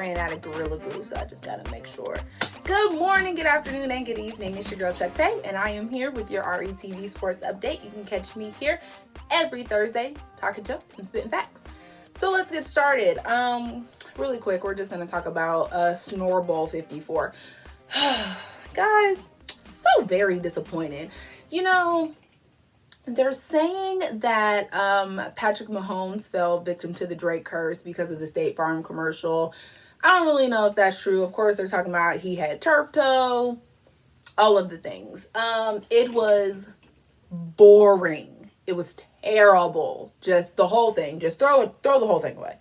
ran out of Gorilla Glue, so I just gotta make sure. Good morning, good afternoon, and good evening. It's your girl ChucTayyy, and I am here with your RETV sports update. You can catch me here every Thursday, talking junk and spitting facts. So let's get started. Really quick, we're just gonna talk about Snore Bowl 54. Guys, so very disappointed. You know, they're saying that Patrick Mahomes fell victim to the Drake curse because of the State Farm commercial. I don't really know if that's true. Of course, they're talking about he had turf toe, all of the things. It was boring. It was terrible. Just the whole thing. Just throw the whole thing away.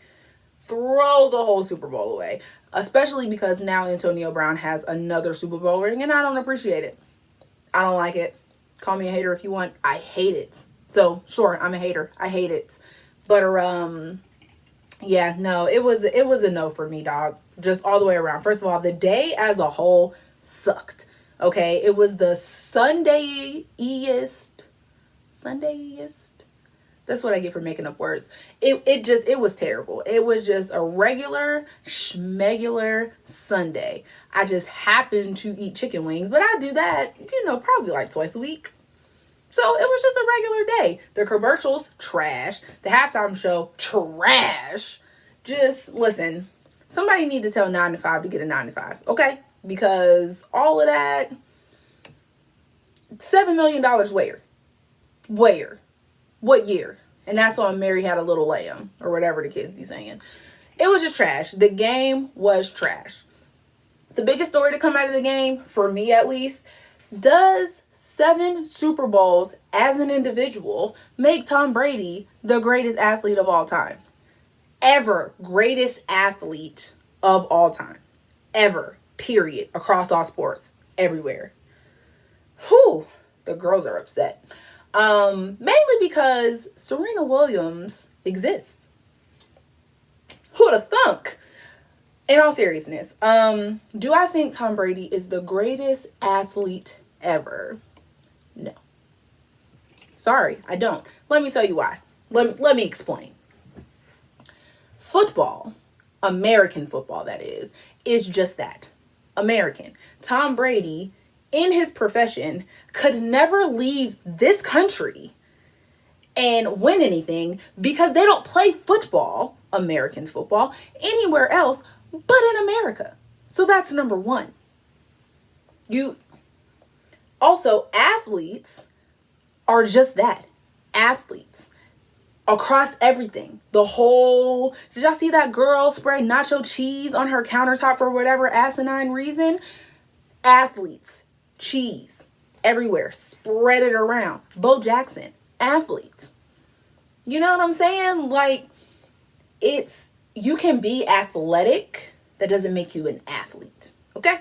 Throw the whole Super Bowl away. Especially because now Antonio Brown has another Super Bowl ring, and I don't appreciate it. I don't like it. Call me a hater if you want. I hate it. So sure, I'm a hater. I hate it. But yeah, no, it was a no for me, dog. Just all the way around. First of all, the day as a whole sucked. Okay, it was the Sunday-iest. That's what I get for making up words. It was terrible. It was just a regular schmegular Sunday. I just happened to eat chicken wings, but I do that, probably like twice a week. So it was just a regular day. The commercials, trash. The halftime show, trash. Just listen, somebody need to tell 9 to 5 to get a 9 to 5, okay? Because all of that, $7 million where? Where? What year? And that's on Mary Had a Little Lamb, or whatever the kids be saying. It was just trash. The game was trash. The biggest story to come out of the game, for me at least, does 7 Super Bowls as an individual make Tom Brady the greatest athlete of all time? Ever. Greatest athlete of all time. Ever. Period. Across all sports. Everywhere. Whew. The girls are upset. Mainly because Serena Williams exists. Who'd have thunk? In all seriousness, do I think Tom Brady is the greatest athlete ever? No. Sorry, I don't. Let me tell you why. Let me explain. Football, American football that is just that. American. Tom Brady, in his profession, could never leave this country and win anything because they don't play football, American football, anywhere else but in America. So that's number one. Also, athletes are just that. Athletes. Across everything. Did y'all see that girl spray nacho cheese on her countertop for whatever asinine reason? Athletes. Cheese. Everywhere. Spread it around. Bo Jackson. Athletes. You know what I'm saying? Like, you can be athletic. That doesn't make you an athlete. Okay?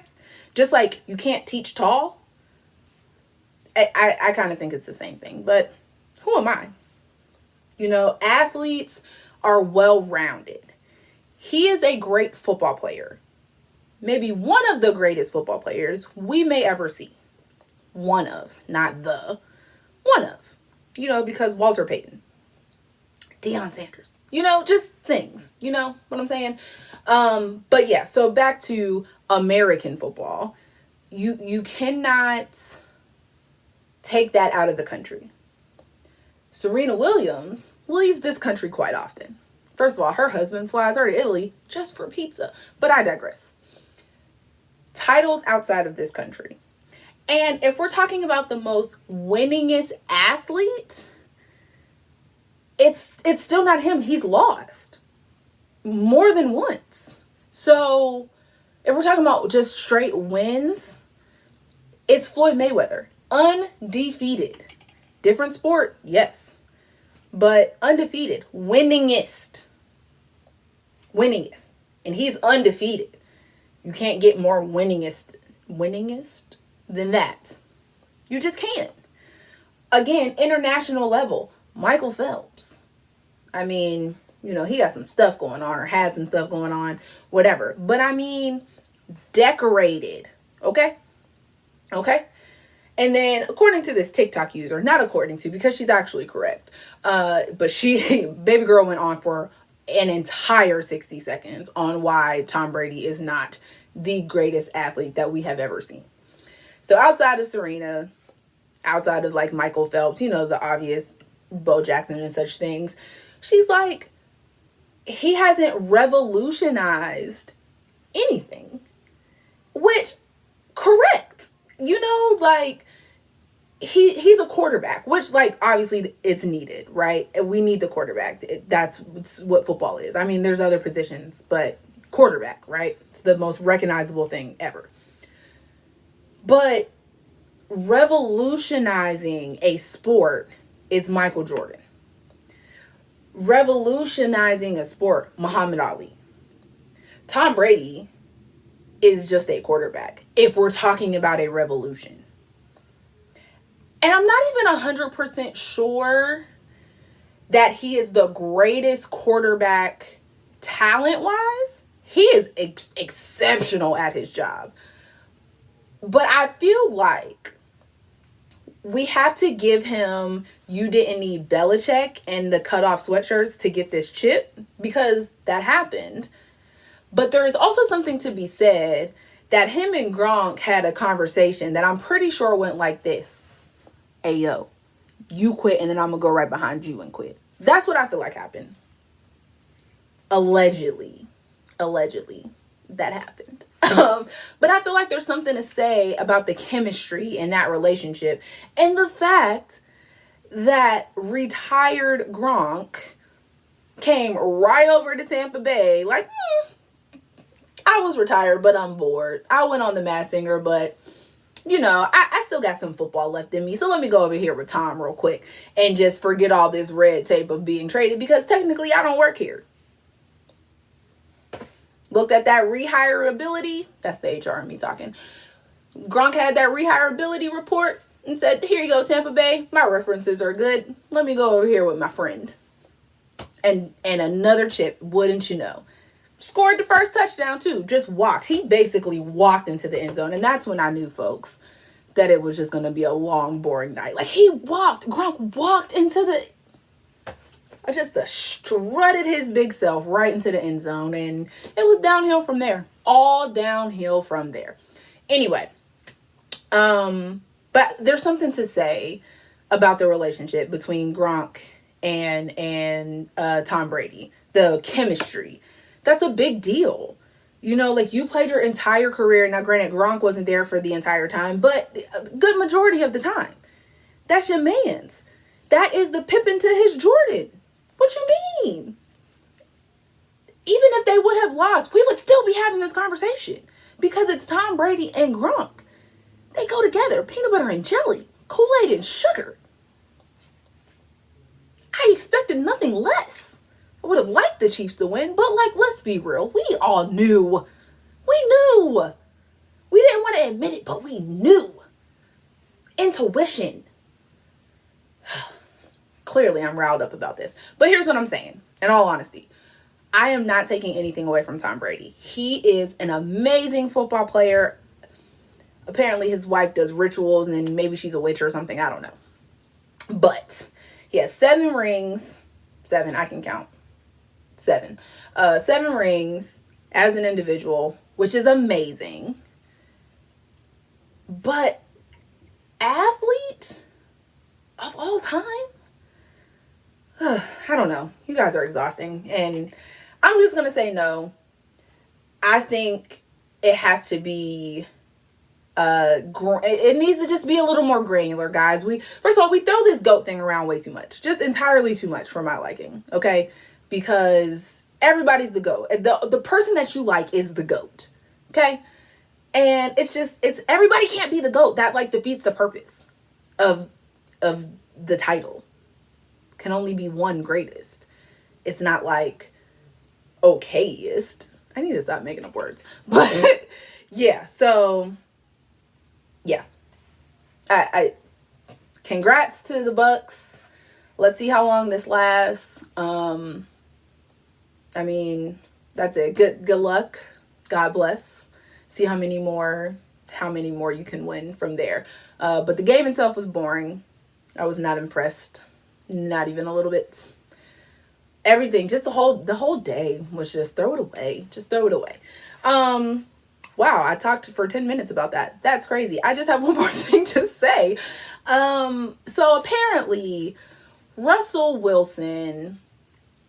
Just like you can't teach tall. I kind of think it's the same thing. But who am I? Athletes are well-rounded. He is a great football player. Maybe one of the greatest football players we may ever see. One of, not the. One of. Because Walter Payton. Deion Sanders. Just things. You know what I'm saying? But yeah, so back to American football. You cannot take that out of the country. Serena Williams leaves this country quite often. First of all, her husband flies her to Italy just for pizza. But I digress. Titles outside of this country. And if we're talking about the most winningest athlete, it's still not him. He's lost more than once. So if we're talking about just straight wins, it's Floyd Mayweather. Undefeated. Different sport, yes. But undefeated. Winningest. And he's undefeated. You can't get more winningest than that. You just can't. Again, international level. Michael Phelps. I mean, he got some stuff going on or had some stuff going on. Whatever. But I mean, decorated. Okay? And then, according to this TikTok user, not according to, because she's actually correct, but baby girl went on for an entire 60 seconds on why Tom Brady is not the greatest athlete that we have ever seen. So outside of Serena, outside of like Michael Phelps, you know, the obvious Bo Jackson and such things, she's like, he hasn't revolutionized anything. Which, correct. You know, like, he's a quarterback, which, like, obviously it's needed, right? We need the quarterback. That's what football is. I mean, there's other positions, but quarterback, right? It's the most recognizable thing ever. But revolutionizing a sport is Michael Jordan. Revolutionizing a sport, Muhammad Ali. Tom Brady is just a quarterback if we're talking about a revolution. And I'm not even 100% sure that he is the greatest quarterback talent-wise. He is exceptional at his job. But I feel like we have to give him, you didn't need Belichick and the cutoff sweatshirts to get this chip, because that happened. But there is also something to be said that him and Gronk had a conversation that I'm pretty sure went like this. Hey, yo, you quit and then I'm going to go right behind you and quit. That's what I feel like happened. Allegedly, that happened. But I feel like there's something to say about the chemistry in that relationship. And the fact that retired Gronk came right over to Tampa Bay like, I was retired, but I'm bored. I went on the Masked Singer, but, you know, I still got some football left in me. So let me go over here with Tom real quick and just forget all this red tape of being traded, because technically I don't work here. Looked at that rehireability. That's the HR in me talking. Gronk had that rehireability report and said, here you go, Tampa Bay. My references are good. Let me go over here with my friend. And another chip, wouldn't you know. Scored the first touchdown too. Just walked. He basically walked into the end zone. And that's when I knew, folks, that it was just going to be a long, boring night. Like, Gronk walked into the... just strutted his big self right into the end zone. And it was downhill from there. All downhill from there. Anyway. But there's something to say about the relationship between Gronk and Tom Brady. The chemistry. That's a big deal. You know, like, you played your entire career. Now, granted, Gronk wasn't there for the entire time, but a good majority of the time. That's your man's. That is the Pippen to his Jordan. What you mean? Even if they would have lost, we would still be having this conversation, because it's Tom Brady and Gronk. They go together. Peanut butter and jelly. Kool-Aid and sugar. I expected nothing less. I would have liked the Chiefs to win, but, like, let's be real. We all knew. We knew. We didn't want to admit it, but we knew. Intuition. Clearly, I'm riled up about this. But here's what I'm saying. In all honesty, I am not taking anything away from Tom Brady. He is an amazing football player. Apparently, his wife does rituals, and then maybe she's a witch or something. I don't know. But he has 7 rings. 7, I can count. 7. 7 rings as an individual, which is amazing. But athlete of all time? I don't know. You guys are exhausting. And I'm just going to say no. I think it has to be... it needs to just be a little more granular, guys. First of all, we throw this GOAT thing around way too much. Just entirely too much for my liking. Okay? Because everybody's the GOAT. The person that you like is the GOAT. Okay? And it's everybody can't be the GOAT. That, like, defeats the purpose of the title. Can only be one greatest. It's not like okayest. I need to stop making up words. But yeah, so yeah. I congrats to the Bucks. Let's see how long this lasts. I mean, that's it. Good luck. God bless. See how many more you can win from there. But the game itself was boring. I was not impressed. Not even a little bit. everything, just the whole day was just throw it away. Just throw it away. Wow, I talked for 10 minutes about that. That's crazy. I just have one more thing to say. So apparently Russell Wilson,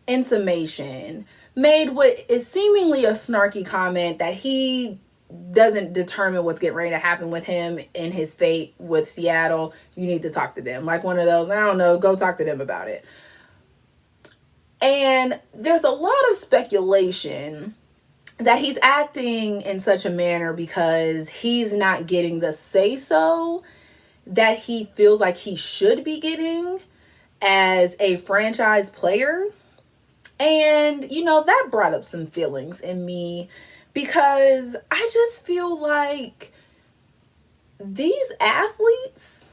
in summation, made what is seemingly a snarky comment that he doesn't determine what's getting ready to happen with him and his fate with Seattle. You need to talk to them. Like one of those, I don't know, go talk to them about it. And there's a lot of speculation that he's acting in such a manner because he's not getting the say-so that he feels like he should be getting as a franchise player. And, that brought up some feelings in me because I just feel like these athletes,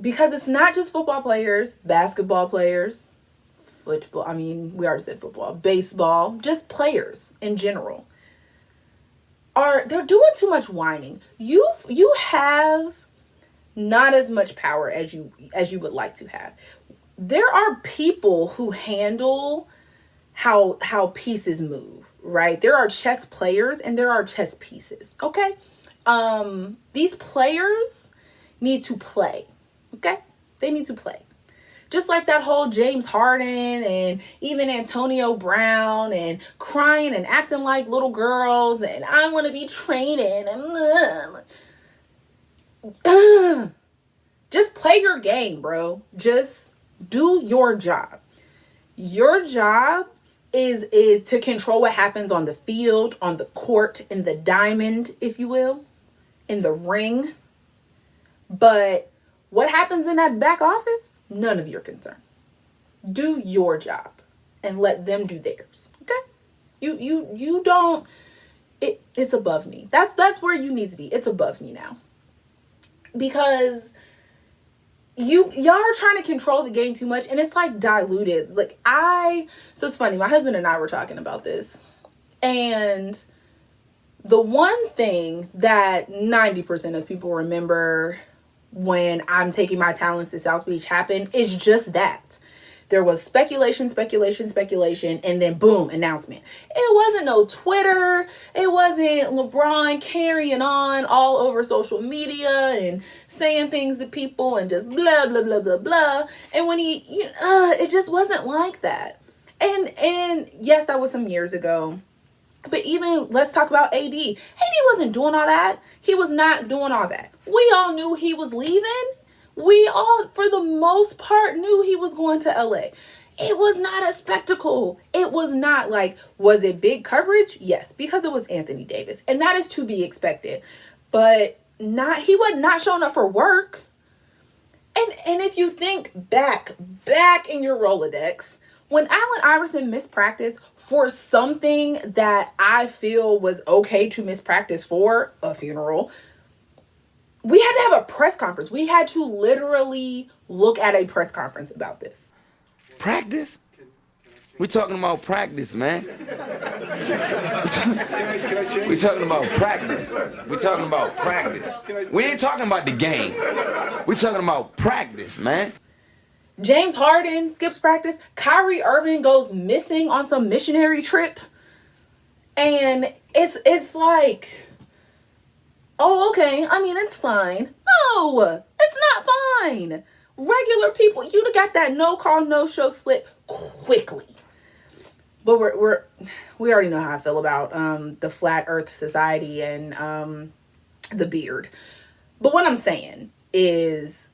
because it's not just football players, basketball players, football, we already said football, baseball, just players in general, they're doing too much whining. You have not as much power as you would like to have. There are people who handle how pieces move, right? There are chess players and there are chess pieces, okay? These players need to play, okay? They need to play. Just like that whole James Harden and even Antonio Brown and crying and acting like little girls and I want to be traded and just play your game, bro. Just do your job. Your job is to control what happens on the field, on the court, in the diamond, if you will, in the ring. But what happens in that back office? None of your concern. Do your job and let them do theirs. Okay? You don't, it's above me. That's where you need to be. It's above me now. Because y'all are trying to control the game too much and it's like diluted. So it's funny, my husband and I were talking about this, and the one thing that 90% of people remember when I'm taking my talents to South Beach happened is just that. There was speculation, and then boom, announcement. It wasn't no Twitter. It wasn't LeBron carrying on all over social media and saying things to people and just blah, blah, blah, blah, blah. And when it just wasn't like that. And yes, that was some years ago. But even, let's talk about AD. AD wasn't doing all that. He was not doing all that. We all knew he was leaving. We all, for the most part, knew he was going to LA. It was not a spectacle. It was not was it big coverage? Yes, because it was Anthony Davis. And that is to be expected. But he was not showing up for work. And if you think back in your Rolodex, when Allen Iverson missed practice for something that I feel was okay to miss practice for, a funeral, we had to have a press conference. We had to literally look at a press conference about this. Practice? We're talking about practice, man. We're talking about practice. We're talking about practice. We ain't talking about the game. We're talking about practice, man. James Harden skips practice. Kyrie Irving goes missing on some missionary trip. And it's like, oh, okay. It's fine. No, it's not fine. Regular people, you'd have got that no call, no show slip quickly. But we already know how I feel about the Flat Earth Society and the beard. But what I'm saying is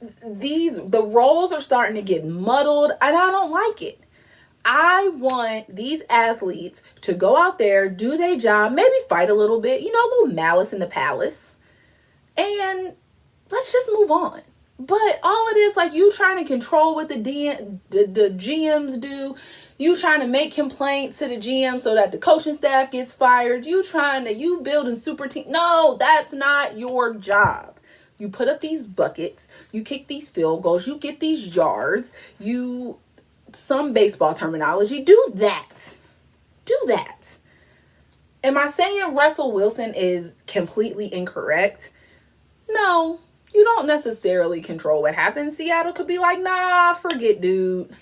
the roles are starting to get muddled and I don't like it. I want these athletes to go out there, do their job, maybe fight a little bit, a little malice in the palace, and let's just move on. But all it is, you trying to control what the GMs do. You trying to make complaints to the GM so that the coaching staff gets fired. You building super team. No, that's not your job. You put up these buckets. You kick these field goals. You get these yards. Some baseball terminology, do that. Do that. Am I saying Russell Wilson is completely incorrect? No, you don't necessarily control what happens. Seattle could be like, nah, forget dude.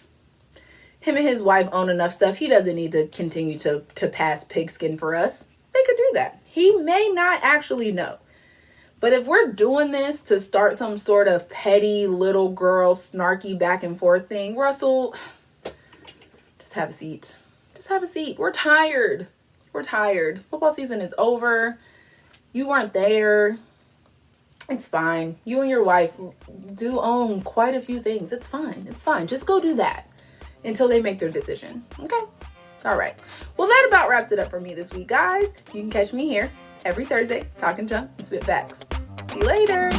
Him and his wife own enough stuff. He doesn't need to continue to pass pigskin for us. They could do that. He may not actually know. But if we're doing this to start some sort of petty little girl snarky back and forth thing, Russell, just have a seat. Just have a seat. We're tired. We're tired. Football season is over. You weren't there. It's fine. You and your wife do own quite a few things. It's fine. It's fine. Just go do that until they make their decision. Okay? All right. Well, that about wraps it up for me this week, guys. You can catch me here every Thursday, talking junk and spit facts. See you later.